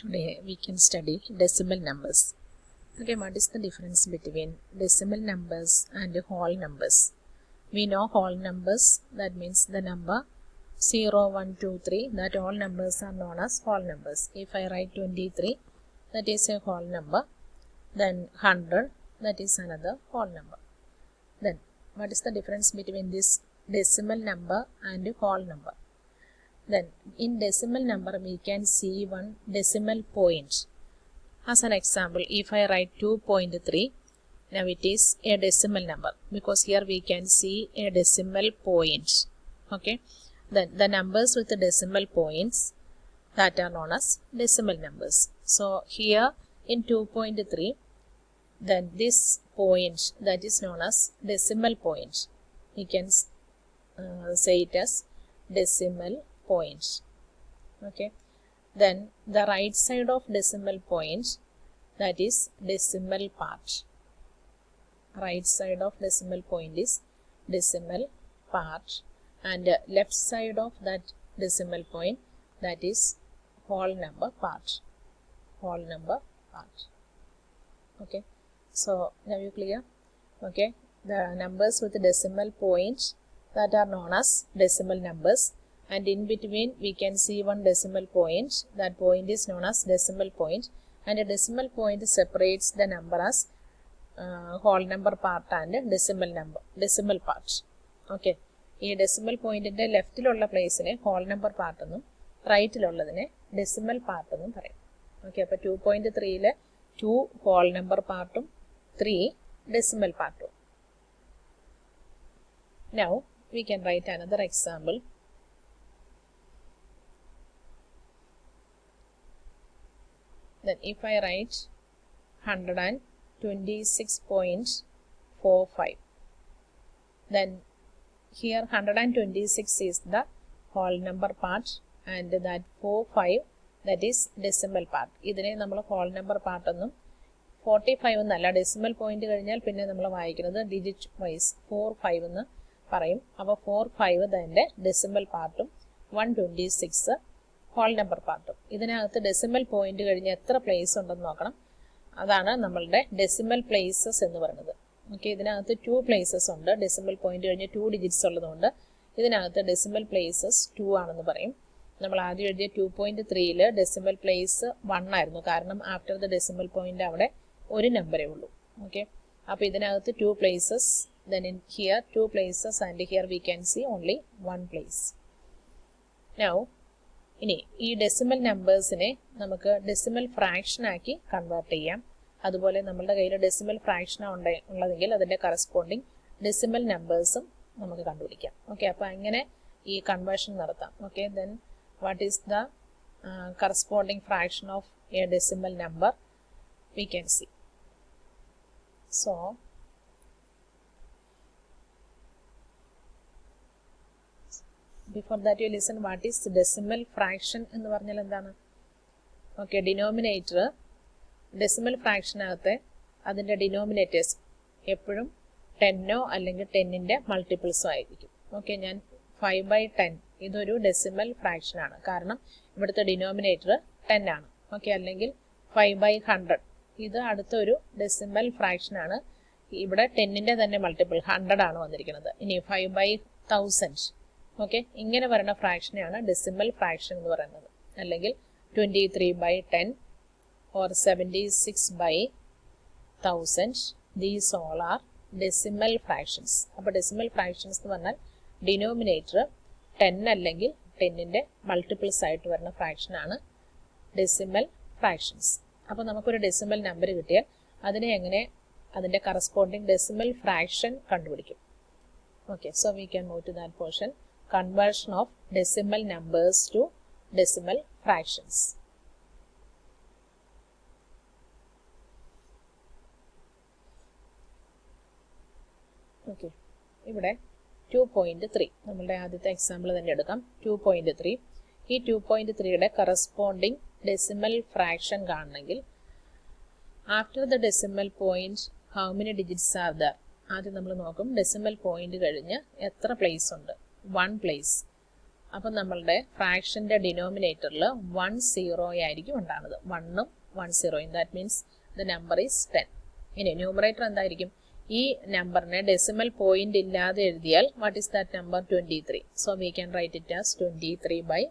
Today we can study decimal numbers. Okay, what is the difference between decimal numbers and whole numbers? We know whole numbers, that means the number 0, 1, 2, 3, that all numbers are known as whole numbers. If I write 23, that is a whole number. Then 100, that is another whole number. Then what is the difference between this decimal number and whole number? Then in decimal number we can see one decimal point. As an example, if I write 2.3, now it is a decimal number because here we can see a decimal point. Okay, then the numbers with the decimal points that are known as decimal numbers. So here in 2.3, then this point that is known as decimal point, we can say it as decimal point. Okay, then the right side of decimal point, that is decimal part. Right side of decimal point is decimal part, and left side of that decimal point, that is whole number part. Whole number part. Okay, so now you clear? Okay, the numbers with the decimal point that are known as decimal numbers, and in between we can see one decimal point. That point is known as decimal point, and a decimal point separates the number as whole number part and decimal part. Okay, ഈ decimal പോയിന്റിന്റെ ലെഫ്റ്റിലുള്ള പ്ലേസിനെ whole number part എന്നും റൈറ്റിലുള്ളതിനെ decimal part എന്നും പറയും. Okay, അപ്പോൾ 2.3 2 whole number പാർട്ടും 3 decimal പാർട്ടും. Now we can write another example. Then if I write 126.45, then here 126 is the whole number part, and that 45, that is decimal part. ഇതിനെ നമ്മൾ whole number part എന്നും 45 എന്നല്ല, decimal point കഴിഞ്ഞാൽ പിന്നെ നമ്മൾ വായിക്കുന്നത് ഡിജിറ്റ് വൈസ് 45 എന്ന് പറയും. അപ്പോൾ 45 അതിൻ്റെ ഡെസിമൽ പാർട്ടും 126 ഹോൾ നമ്പർ പാർട്ടും. ഇതിനകത്ത് ഡെസിമൽ പോയിന്റ് കഴിഞ്ഞ് എത്ര പ്ലേസ് ഉണ്ടെന്ന് നോക്കണം. അതാണ് നമ്മളുടെ ഡെസിമൽ പ്ലേസസ് എന്ന് പറയുന്നത്. ഓക്കെ, ഇതിനകത്ത് 2 പ്ലേസസ് ഉണ്ട്. ഡെസിമൽ പോയിന്റ് കഴിഞ്ഞ് 2 ഡിജിറ്റ്സ് ഉള്ളതുകൊണ്ട് ഇതിനകത്ത് ഡെസിമൽ പ്ലേസസ് 2 ആണെന്ന് പറയും. നമ്മൾ ആദ്യം എഴുതിയ 2.3 ഡെസിമൽ പ്ലേസ് 1 ആയിരുന്നു, കാരണം ആഫ്റ്റർ ദ ഡെസിമൽ പോയിന്റ് അവിടെ ഒരു നമ്പറേ ഉള്ളൂ. ഓക്കെ, അപ്പോൾ ഇതിനകത്ത് 2 places, then in here 2 places, and here we can see only 1 place. Now ഇനി ഈ ഡെസിമൽ നമ്പേഴ്സിനെ നമുക്ക് ഡെസിമൽ ഫ്രാക്ഷൻ ആക്കി കൺവേർട്ട് ചെയ്യാം. അതുപോലെ നമ്മളുടെ കയ്യിൽ ഡെസിമൽ ഫ്രാക്ഷൻ ഉള്ളതെങ്കിൽ അതിൻ്റെ കറസ്പോണ്ടിങ് ഡെസിമൽ നമ്പേഴ്സും നമുക്ക് കണ്ടുപിടിക്കാം. ഓക്കെ, അപ്പോൾ അങ്ങനെ ഈ കൺവേർഷൻ നടത്താം. Okay, then what is the corresponding fraction of A decimal number we can see. So before that you listen what is decimal fraction എന്ന് പറഞ്ഞാൽ എന്താണ്. ഓക്കെ, ഡിനോമിനേറ്റർ ഡെസിമൽ ഫ്രാക്ഷനകത്തെ അതിൻ്റെ ഡിനോമിനേറ്റേഴ്സ് എപ്പോഴും 10 അല്ലെങ്കിൽ 10ന്റെ മൾട്ടിപ്പിൾസോ ആയിരിക്കും. ഓക്കെ, ഞാൻ 5/10 ഇതൊരു ഡെസിമൽ ഫ്രാക്ഷനാണ്, കാരണം ഇവിടുത്തെ ഡിനോമിനേറ്റർ 10 ആണ്. ഓക്കെ, അല്ലെങ്കിൽ 5/100 ഇത് അടുത്തൊരു ഡെസിമൽ ഫ്രാക്ഷനാണ്. ഇവിടെ 10ന്റെ തന്നെ മൾട്ടിപ്പിൾ 100 ആണ് വന്നിരിക്കുന്നത്. ഇനി 5/1000. ഓക്കെ, ഇങ്ങനെ പറയുന്ന ഫ്രാക്ഷനെയാണ് ഡെസിമൽ ഫ്രാക്ഷൻ എന്ന് പറയുന്നത്. അല്ലെങ്കിൽ 23/10 or 76/1000, these all are decimal fractions. അപ്പോൾ ഡെസിമൽ ഫ്രാക്ഷൻസ് എന്ന് പറഞ്ഞാൽ ഡിനോമിനേറ്റർ 10 അല്ലെങ്കിൽ 10ന്റെ മൾട്ടിപ്പിൾസ് ആയിട്ട് വരുന്ന ഫ്രാക്ഷനാണ് ഡെസിമൽ ഫ്രാക്ഷൻസ്. അപ്പോൾ നമുക്കൊരു ഡെസിമൽ നമ്പർ കിട്ടിയാൽ അതിനെ എങ്ങനെ അതിൻ്റെ കറസ്പോണ്ടിങ് ഡെസിമൽ ഫ്രാക്ഷൻ കണ്ടുപിടിക്കും. Okay, so we can move to that portion. Conversion of decimal numbers to decimal fractions. Okay, ഇവിടെ 2.3 നമ്മളുടെ ആദ്യത്തെ എക്സാമ്പിൾ തന്നെ എടുക്കാം. 2.3 ഈ 2.3യുടെ കറസ്പോണ്ടിങ് ഡെസിമൽ ഫ്രാക്ഷൻ കാണണമെങ്കിൽ after the decimal point how many digits are there. ആദ്യം നമ്മൾ നോക്കും ഡെസിമൽ പോയിന്റ് കഴിഞ്ഞ് എത്ര പ്ലേസ് ഉണ്ട്. 1 place. അപ്പം നമ്മളുടെ ഫ്രാക്ഷൻ്റെ ഡിനോമിനേറ്ററിൽ 1 0 ആയിരിക്കും ഉണ്ടാകുന്നത്. 1ഉം 1 0. That means the number is 10. ഇനി ന്യൂമറേറ്റർ എന്തായിരിക്കും? ഈ നമ്പറിനെ ഡെസിമൽ പോയിന്റ് ഇല്ലാതെ എഴുതിയാൽ what is that number? 23. So we can write it as 23/10.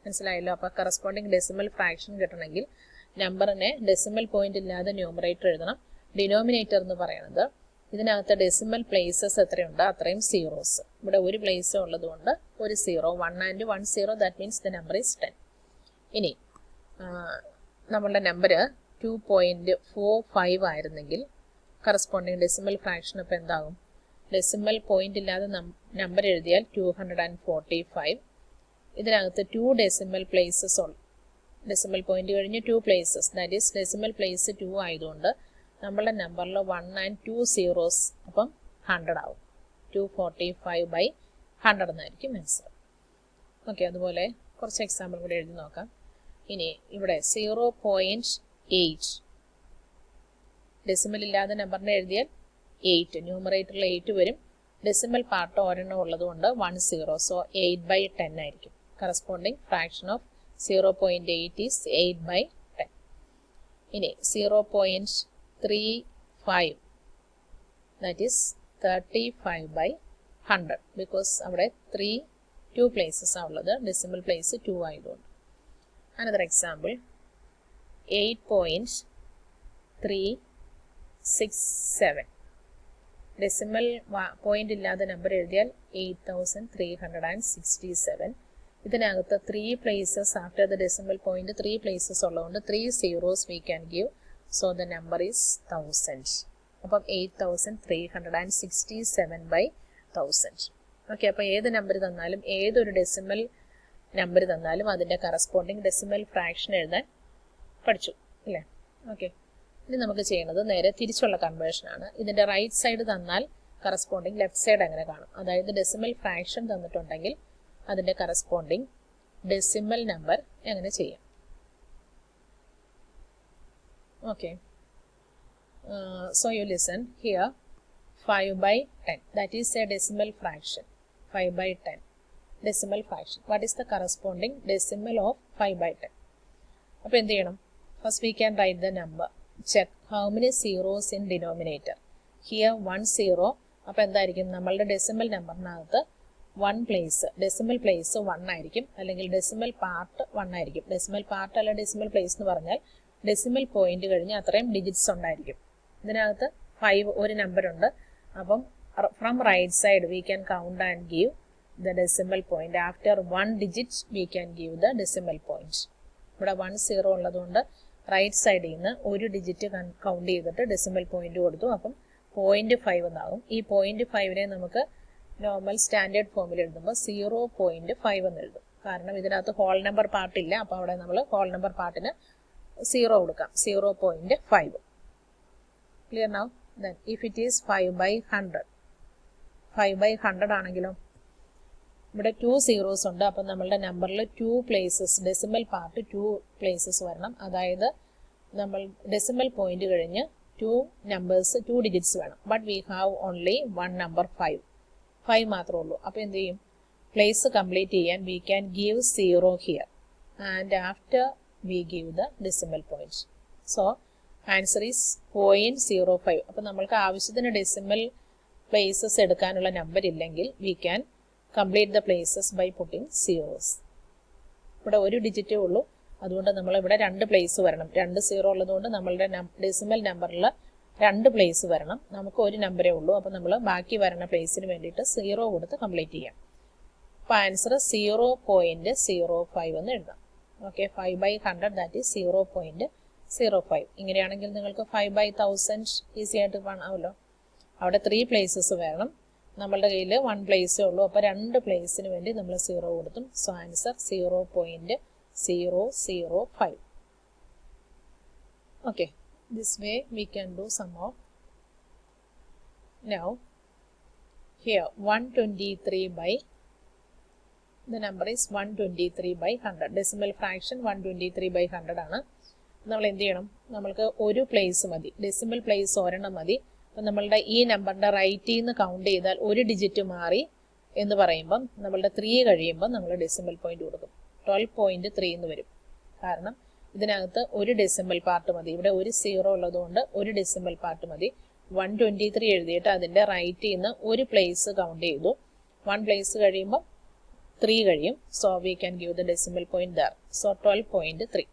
മനസ്സിലായല്ലോ? അപ്പോൾ കറസ്പോണ്ടിങ് ഡെസിമൽ ഫ്രാക്ഷൻ കിട്ടണമെങ്കിൽ നമ്പറിനെ ഡെസിമൽ പോയിന്റ് ഇല്ലാതെ ന്യൂമറേറ്റർ എഴുതണം. ഡിനോമിനേറ്റർ എന്ന് പറയുന്നത് ഇതിനകത്ത് ഡെസിമൽ പ്ലേസസ് എത്രയുണ്ട് അത്രയും സീറോസ്. ഇവിടെ ഒരു പ്ലേസ് ഉള്ളതുകൊണ്ട് ഒരു 0. 1 and 1 0. That means the number is 10. ഇനി നമ്മളുടെ നമ്പർ 2.45 ആയിരുന്നെങ്കിൽ കറസ്പോണ്ടിങ് ഡെസിമൽ ഫ്രാക്ഷൻ അപ്പോൾ എന്താകും? ഡെസിമൽ പോയിന്റ് ഇല്ലാതെ നമ്പർ എഴുതിയാൽ 245. ഇതിനകത്ത് 2 ഡെസിമൽ പ്ലേസസ് ഉള്ളു. ഡെസിമൽ പോയിന്റ് കഴിഞ്ഞ് 2 places, that is decimal place 2 ആയതുകൊണ്ട് നമ്മളുടെ നമ്പറിൽ 1 and 2 zeros അപ്പം 100 ആവും. 245/100 എന്നായിരിക്കും ആൻസർ. ഓക്കെ, അതുപോലെ കുറച്ച് എക്സാമ്പിൾ കൂടി എഴുതി നോക്കാം. ഇനി ഇവിടെ 0.8 ഡെസിമൽ ഇല്ലാതെ നമ്പറിനെ എഴുതിയാൽ 8, ന്യൂമറേറ്ററിൽ 8 വരും. ഡെസിമൽ പാർട്ട് ഒരെണ്ണം ഉള്ളതുകൊണ്ട് 1 0. സോ 8/10 ആയിരിക്കും. Corresponding fraction of 0.8 is 8/10. ഇനി 0.35 that is 35/100 because അവിടെ 2 places ആണ് ഉള്ളത്. ഡെസിമൽ പ്ലേസ് 2 ആയതുകൊണ്ട്. Another example 8.367 ഡെസിമൽ പോയിന്റ് ഇല്ലാതെ നമ്പർ എഴുതിയാൽ 8367. ഇതിനകത്ത് 3 places after the decimal point 3 places ഉള്ളതുകൊണ്ട് 3 zeros we can give. So the number is 1000. അപ്പം 8367/1000. ഓക്കെ, അപ്പോൾ ഏത് നമ്പർ തന്നാലും ഏതൊരു ഡെസിമൽ നമ്പർ തന്നാലും അതിൻ്റെ കറസ്പോണ്ടിങ് ഡെസിമൽ ഫ്രാക്ഷൻ എഴുതാൻ പഠിച്ചു അല്ലേ? ഓക്കെ, ഇനി നമുക്ക് ചെയ്യുന്നത് നേരെ തിരിച്ചുള്ള കൺവേർഷനാണ്. ഇതിൻ്റെ റൈറ്റ് സൈഡ് തന്നാൽ കറസ്പോണ്ടിങ് ലെഫ്റ്റ് സൈഡ് അങ്ങനെ കാണും. അതായത് ഡെസിമൽ ഫ്രാക്ഷൻ തന്നിട്ടുണ്ടെങ്കിൽ അതിൻ്റെ കറസ്പോണ്ടിങ് ഡെസിമൽ നമ്പർ എങ്ങനെ ചെയ്യാം? Okay, so you listen here. 5/10 that is a decimal fraction. 5/10 decimal fraction. What is the corresponding decimal of 5/10? അപ്പോൾ എന്ത് ചെയ്യണം? First we can write the number. Check how many zeros in denominator. Here 1 0. അപ്പോൾ എന്തായിരിക്കും? നമ്മളുടെ decimal നമ്പറിനകത്ത് 1 place decimal place 1 ആയിരിക്കും, അല്ലെങ്കിൽ decimal part 1 ആയിരിക്കും. Decimal part അല്ല ഡെസിമൽ പ്ലേസ് എന്ന് പറഞ്ഞാൽ ഡെസിമൽ പോയിന്റ് കഴിഞ്ഞ് അത്രയും ഡിജിറ്റ്സ് ഉണ്ടായിരിക്കും. ഇതിനകത്ത് 5 ഒരു നമ്പർ ഉണ്ട്. അപ്പം from right side we can count and give the decimal point. After 1 digit we can give the decimal point. ഇവിടെ 1 0 ഉള്ളതുകൊണ്ട് റൈറ്റ് സൈഡിൽ നിന്ന് ഒരു ഡിജിറ്റ് കൗണ്ട് ചെയ്തിട്ട് ഡെസിമൽ പോയിന്റ് കൊടുത്തു. അപ്പം 0.5 എന്നാകും. ഈ 0.5നെ നമുക്ക് നോർമൽ സ്റ്റാൻഡേർഡ് ഫോമിൽ എഴുതുമ്പോൾ 0.5 എന്ന് എഴുതും. കാരണം ഇതിനകത്ത് ഹോൾ നമ്പർ പാർട്ടില്ല. അപ്പോൾ അവിടെ നമ്മൾ ഹോൾ നമ്പർ പാർട്ടിന് 0 കൊടുക്കാം. 0.5. Clear now? Then if it is 5/100 5/100 ആണെങ്കിലോ ഇവിടെ 2 zeros ഉണ്ട്. അപ്പം നമ്മളുടെ നമ്പറിൽ 2 places ഡെസിമൽ പാർട്ട് 2 places വരണം. അതായത് നമ്മൾ ഡെസിമൽ പോയിന്റ് കഴിഞ്ഞ് 2 numbers 2 digits വേണം. But we have only 1 number 5 മാത്രമേ ഉള്ളൂ. അപ്പോൾ എന്ത് ചെയ്യും? പ്ലേസ് കംപ്ലീറ്റ് ചെയ്യാൻ V can give 0 here and after we give the decimal point. So answer is 0.05. അപ്പോൾ നമ്മൾക്ക് ആവശ്യത്തിന് ഡെസിമൽ പ്ലേസസ് എടുക്കാനുള്ള നമ്പർ ഇല്ലെങ്കിൽ we can complete the places by putting zeros. ഇവിടെ ഒരു ഡിജിറ്റേ ഉള്ളൂ, അതുകൊണ്ട് നമ്മൾ ഇവിടെ 2 പ്ലേസ് വരണം. 2 0 ഉള്ളതുകൊണ്ട് നമ്മളുടെ ഡെസിമൽ നമ്പറിൽ 2 പ്ലേസ് വരണം. നമുക്ക് ഒരു നമ്പറേ ഉള്ളൂ. അപ്പോൾ നമ്മൾ ബാക്കി വരുന്ന പ്ലേസിന് വേണ്ടിയിട്ട് 0 കൊടുത്ത് കംപ്ലീറ്റ് ചെയ്യാം. അപ്പോൾ ആൻസർ 0.05 എന്ന് എഴുതാം. Okay, 5/100 that is 0.05. ഇങ്ങനെയാണെങ്കിൽ നിങ്ങൾക്ക് 5/1000 ഈസി ആയിട്ട് കാണാമല്ലോ. അവിടെ 3 പ്ലേസസ് വേണം. നമ്മളുടെ കയ്യിൽ 1 പ്ലേസേ ഉള്ളൂ. അപ്പോൾ 2 പ്ലേസിന് വേണ്ടി നമ്മൾ 0 കൊടുത്തും. So answer 0.005. Okay, this way we can do sum of. Now here 123 the number is 123/100. Decimal fraction 123/100 ആണ്. നമ്മൾ എന്ത് ചെയ്യണം? നമ്മൾക്ക് ഒരു പ്ലേസ് മതി, ഡെസിമൽ പ്ലേസ് ഒരെണ്ണം മതി. അപ്പം നമ്മളുടെ ഈ നമ്പറിൻ്റെ റൈറ്റിൽ നിന്ന് കൗണ്ട് ചെയ്താൽ ഒരു ഡിജിറ്റ് മാറി എന്ന് പറയുമ്പം നമ്മളുടെ 3 കഴിയുമ്പോൾ നമ്മൾ ഡെസിമൽ പോയിന്റ് കൊടുക്കും. 12.3 എന്ന് വരും. കാരണം ഇതിനകത്ത് ഒരു ഡെസിമൽ പാർട്ട് മതി. ഇവിടെ ഒരു 0 ഉള്ളതുകൊണ്ട് ഒരു ഡെസിമൽ പാർട്ട് മതി. 123 എഴുതിയിട്ട് അതിൻ്റെ റൈറ്റിൽ നിന്ന് ഒരു പ്ലേസ് കൗണ്ട് ചെയ്തു. 1 പ്ലേസ് കഴിയുമ്പോൾ 3 കഴിയും. So we can give the decimal point there. So 12.3.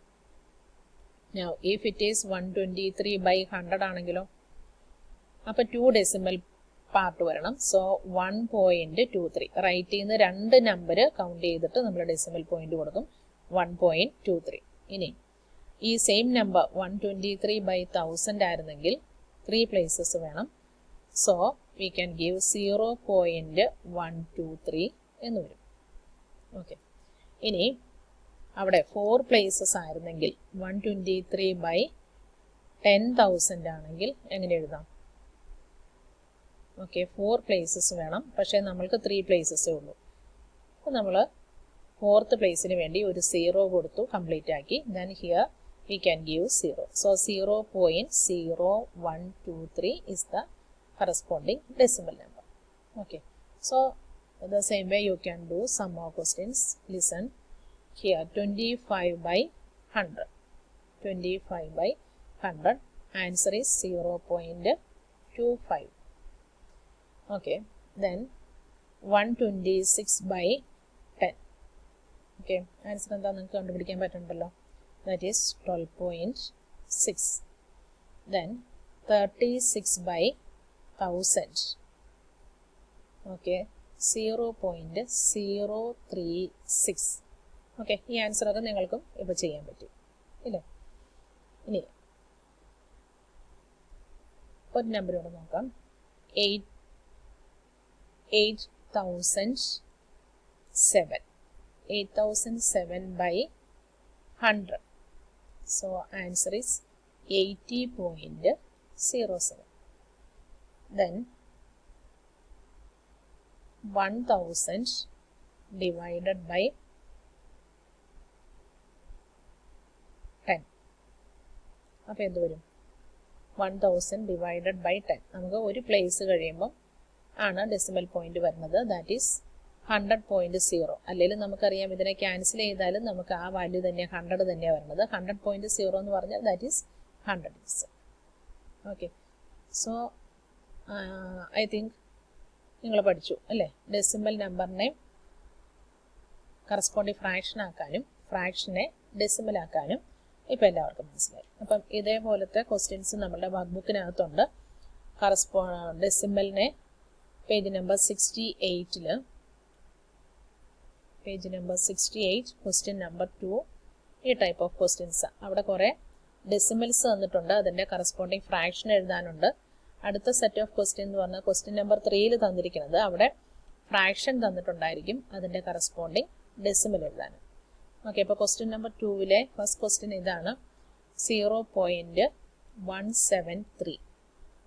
Now if it is 123 by 100 ആണെങ്കിലോ, അപ്പോൾ 2 ഡെസിമൽ പാർട്ട് വരണം. സോ 1.23. റൈറ്റിൽ നിന്ന് 2 നമ്പർ കൗണ്ട് ചെയ്തിട്ട് നമ്മൾ ഡെസിമൽ പോയിന്റ് കൊടുക്കും. 1.23. ഇനി ഈ സെയിം നമ്പർ 123 by 1000 ആയിരുന്നെങ്കിൽ 3 പ്ലേസസ് വേണം. സോ വി ക്യാൻ ഗിവ് 0.123 എന്ന് വരും. ഓക്കെ, ഇനി അവിടെ 4 പ്ലേസസ് ആയിരുന്നെങ്കിൽ 123 by 10,000 ആണെങ്കിൽ എങ്ങനെ എഴുതാം? ഓക്കെ, 4 പ്ലേസസ് വേണം. പക്ഷേ നമ്മൾക്ക് 3 പ്ലേസസേ ഉള്ളൂ. അപ്പോൾ നമ്മൾ 4th പ്ലേസിന് വേണ്ടി ഒരു 0 കൊടുത്തു, കംപ്ലീറ്റ് ആക്കി. Then here we can give 0. So 0.0123 is the corresponding decimal number. Okay, so the same way you can do some more questions. Listen here, 25 by 100. 25 by 100. Answer is 0.25. Okay, then 126 by 10. Okay, answer എന്താ നിങ്ങൾക്ക് കണ്ടുപിടിക്കാൻ പറ്റുന്നുണ്ടല്ലോ. That is 12.6. Then 36 by 1000. Okay, 0.036. Okay, ഈ answer ഒക്കെ നിങ്ങൾക്കും ഇപ്പോൾ ചെയ്യാൻ പറ്റും ഇല്ലേ? ഇനി ഒരു നമ്പർ കൂടെ നോക്കാം. 8007. 8007 by 100. So answer is 80.07. Then 1000 divided by 10. അപ്പോൾ എന്ത് വരും? 1000 divided by 10. നമുക്ക് ഒരു പ്ലേസ് കഴിയുമ്പോൾ ആണ് ഡെസിമൽ പോയിന്റ് വരുന്നത്. That is 100.0. അല്ലെങ്കിൽ നമുക്കറിയാം ഇതിനെ ക്യാൻസൽ ചെയ്താലും നമുക്ക് ആ വാല്യൂ തന്നെ 100 തന്നെയാണ് വരുന്നത്. 100.0 എന്ന് പറഞ്ഞാൽ that is 100 is. Okay, so I think നിങ്ങൾ പഠിച്ചു അല്ലേ? ഡെസിമൽ നമ്പറിനെ കറസ്പോണ്ടിങ് ഫ്രാക്ഷൻ ആക്കാനും ഫ്രാക്ഷനെ ഡെസിമൽ ആക്കാനും ഇപ്പോൾ എല്ലാവർക്കും മനസ്സിലായി. അപ്പം ഇതേപോലത്തെ ക്വസ്റ്റ്യൻസ് നമ്മുടെ വർക്ക് ബുക്കിനകത്തുണ്ട്. ഡെസിമലിനെ page number 68 page number 68 question number 2 ഈ ടൈപ്പ് ഓഫ് ക്വസ്റ്റ്യൻസ്. അവിടെ കുറേ ഡെസിമൽസ് തന്നിട്ടുണ്ട്, അതിൻ്റെ കറസ്പോണ്ടിങ് ഫ്രാക്ഷൻ എഴുതാനുണ്ട്. അടുത്ത സെറ്റ് ഓഫ് ക്വസ്റ്റ്യൻ എന്ന് പറഞ്ഞാൽ ക്വസ്റ്റ്യൻ നമ്പർ 3 തന്നിരിക്കുന്നത് അവിടെ ഫ്രാക്ഷൻ തന്നിട്ടുണ്ടായിരിക്കും, അതിൻ്റെ കറസ്പോണ്ടിങ് ഡെസിമൽ എഴുതാനും. ഓക്കെ, അപ്പോൾ ക്വസ്റ്റ്യൻ നമ്പർ 2 ഫസ്റ്റ് ക്വസ്റ്റ്യൻ ഇതാണ്, 0.173.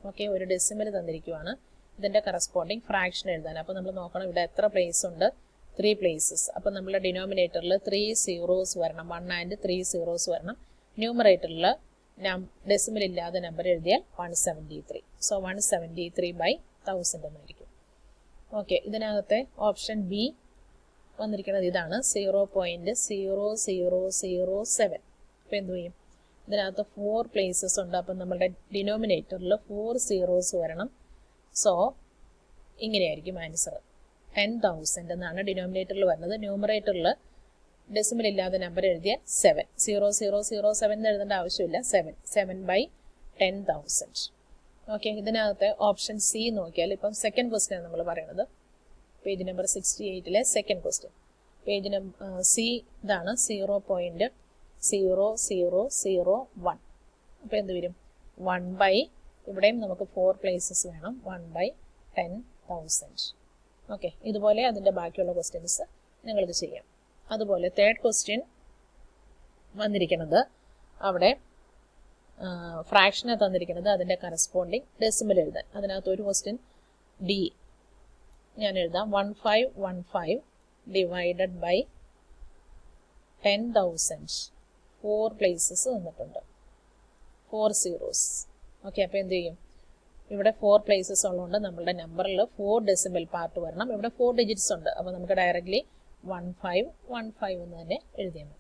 ഓക്കെ, ഒരു ഡെസിമൽ തന്നിരിക്കുവാണ്, ഇതിൻ്റെ കറസ്പോണ്ടിങ് ഫ്രാക്ഷൻ എഴുതാൻ. അപ്പോൾ നമ്മൾ നോക്കണം ഇവിടെ എത്ര പ്ലേസ് ഉണ്ട്? 3 പ്ലേസസ്. അപ്പോൾ നമ്മളുടെ ഡിനോമിനേറ്ററിൽ 3 zeros വരണം, 1 and 3 zeros വരണം. ന്യൂമറേറ്ററിൽ ഡെസിമൽ ഇല്ലാതെ നമ്പർ എഴുതിയാൽ 173. സോ 173 by 1000 എന്നായിരിക്കും. ഓക്കെ, ഇതിനകത്തെ ഓപ്ഷൻ ബി വന്നിരിക്കുന്നത് ഇതാണ്, 0.0007. അപ്പോൾ എന്ത് ചെയ്യും? ഇതിനകത്ത് 4 പ്ലേസസ് ഉണ്ട്. അപ്പം നമ്മുടെ ഡിനോമിനേറ്ററിൽ 4 zeros വരണം. സോ ഇങ്ങനെയായിരിക്കും ആൻസർ. 10,000 എന്നാണ് ഡിനോമിനേറ്ററിൽ വരുന്നത്. ന്യൂമറേറ്ററിൽ ഡെസിമൽ ഇല്ലാതെ നമ്പർ എഴുതിയ 7. 0007 എന്ന് എഴുതേണ്ട ആവശ്യമില്ല. 7 by 10,000. ഓക്കെ, ഇതിനകത്തെ ഓപ്ഷൻ സി നോക്കിയാൽ ഇപ്പം സെക്കൻഡ് ക്വസ്റ്റ്യൻ നമ്മൾ പറയുന്നത് page number 68 second question. Page number C ഇതാണ്, 0.0001. അപ്പോൾ എന്ത് വരും? 1 by, ഇവിടെയും നമുക്ക് 4 പ്ലേസസ് വേണം, 1 by 10,000. ഓക്കെ, ഇതുപോലെ അതിൻ്റെ ബാക്കിയുള്ള ക്വസ്റ്റ്യൻസ് നിങ്ങളിത് ചെയ്യാം. അതുപോലെ തേർഡ് ക്വസ്റ്റ്യൻ വന്നിരിക്കുന്നത് അവിടെ ഫ്രാക്ഷനെ തന്നിരിക്കുന്നത്, അതിൻ്റെ കറസ്പോണ്ടിങ് ഡെസിമൽ എഴുതാൻ. അതിനകത്ത് ഒരു ക്വസ്റ്റ്യൻ ഡി ഞാൻ എഴുതാം, 1515 ഡിവൈഡഡ് ബൈ 10,000. 4 പ്ലേസസ് തന്നിട്ടുണ്ട്, 4 zeros. ഓക്കെ, അപ്പോൾ എന്ത് ചെയ്യും? ഇവിടെ 4 പ്ലേസസ് ഉള്ളതുകൊണ്ട് നമ്മളുടെ നമ്പറിൽ 4 ഡെസിമൽ പാർട്ട് വരണം. ഇവിടെ 4 ഡിജിറ്റ്സ് ഉണ്ട്. അപ്പോൾ നമുക്ക് ഡയറക്റ്റ്ലി 1515 എന്ന് തന്നെ എഴുതിയാൽ മതി.